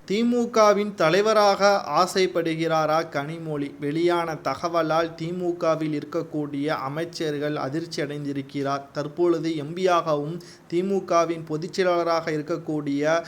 திமுகவின் தலைவராக ஆசைப்படுகிறாரா கனிமொழி? வெளியான தகவலால் திமுகவில் இருக்கக்கூடிய அமைச்சர்கள் அதிர்ச்சி அடைந்திருக்கிறார். தற்பொழுது எம்பியாகவும் திமுகவின் பொதுச்செயலாளராக இருக்கக்கூடிய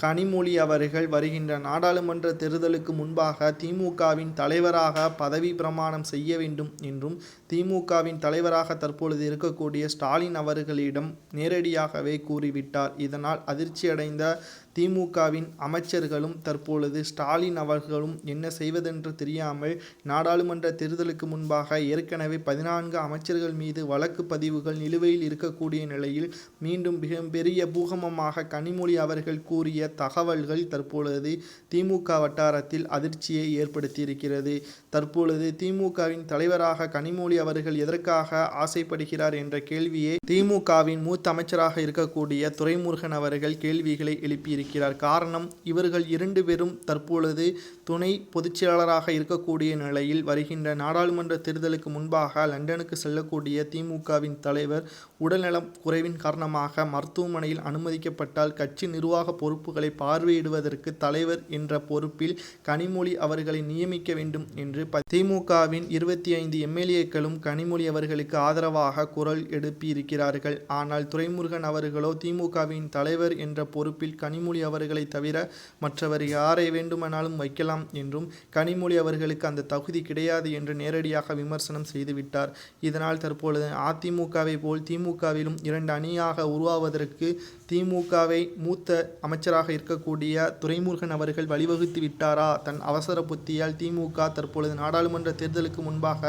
கனிமொழி அவர்கள் வருகின்ற நாடாளுமன்ற தேர்தலுக்கு முன்பாக திமுகவின் தலைவராக பதவி பிரமாணம் செய்ய வேண்டும் என்றும் திமுகவின் தலைவராக தற்பொழுது இருக்கக்கூடிய ஸ்டாலின் அவர்களிடம் நேரடியாகவே கூறிவிட்டார். இதனால் அதிர்ச்சியடைந்த திமுகவின் அமைச்சர்களும் தற்பொழுது ஸ்டாலின் அவர்களும் என்ன செய்வதென்று தெரியாமல் நாடாளுமன்ற தேர்தலுக்கு முன்பாக ஏற்கனவே 14 அமைச்சர்கள் மீது வழக்கு பதிவுகள் நிலுவையில் இருக்கக்கூடிய நிலையில் மீண்டும் மிகப்பெரிய பூகம்பமாக கனிமொழி அவர்கள் கூறிய தகவல்கள் தற்பொழுது திமுக வட்டாரத்தில் அதிர்ச்சியை ஏற்படுத்தியிருக்கிறது. தற்பொழுது திமுகவின் தலைவராக கனிமொழி அவர்கள் எதற்காக ஆசைப்படுகிறார் என்ற கேள்வியை திமுகவின் மூத்த அமைச்சராக இருக்கக்கூடிய துரைமுருகன் அவர்கள் கேள்விகளை எழுப்பியிருக்கிறார். காரணம், இவர்கள் 2 பேரும் தற்பொழுது துணை பொதுச்செயலாளராக இருக்கக்கூடிய நிலையில் வருகின்ற நாடாளுமன்ற தேர்தலுக்கு முன்பாக லண்டனுக்கு செல்லக்கூடிய திமுகவின் தலைவர் உடல்நலம் குறைவின் காரணமாக மருத்துவமனையில் அனுமதிக்கப்பட்டால் கட்சி நிர்வாக பொறுப்புகளை பார்வையிடுவதற்கு தலைவர் என்ற பொறுப்பில் கனிமொழி அவர்களை நியமிக்க வேண்டும் என்று திமுகவின் 25 எம்எல்ஏக்களும் கனிமொழி அவர்களுக்கு ஆதரவாக குரல் எழுப்பியிருக்கிறார்கள். ஆனால் துரைமுருகன் அவர்களோ திமுகவின் தலைவர் என்ற பொறுப்பில் கனிமொழி அவர்களை தவிர மற்றவர் யாரை வேண்டுமானாலும் வைக்கலாம் என்றும் கனிமொழி அவர்களுக்கு அந்த தகுதி கிடையாது என்று நேரடியாக விமர்சனம் செய்துவிட்டார். இதனால் தற்பொழுது அதிமுகவை போல் திமுகவிலும் 2 அணியாக உருவாவதற்கு திமுகவை மூத்த அமைச்சராக இருக்கக்கூடிய துரைமுருகன் அவர்கள் வழிவகுத்து விட்டாரா? தன் அவசர புத்தியால் திமுக தற்பொழுது நாடாளுமன்ற தேர்தலுக்கு முன்பாக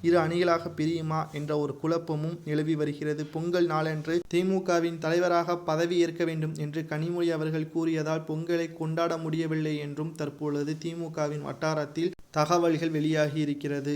2 அணிகளாக பிரியுமா என்ற ஒரு குழப்பமும் நிலவி வருகிறது. பொங்கல் நாளன்று திமுகவின் தலைவராக பதவி ஏற்க வேண்டும் என்று கனிமொழி அவர்கள் கூறியதால் பொங்கலை கொண்டாட முடியவில்லை என்றும் தற்பொழுது திமுகவின் வட்டாரத்தில் தகவல்கள் வெளியாகி இருக்கிறது.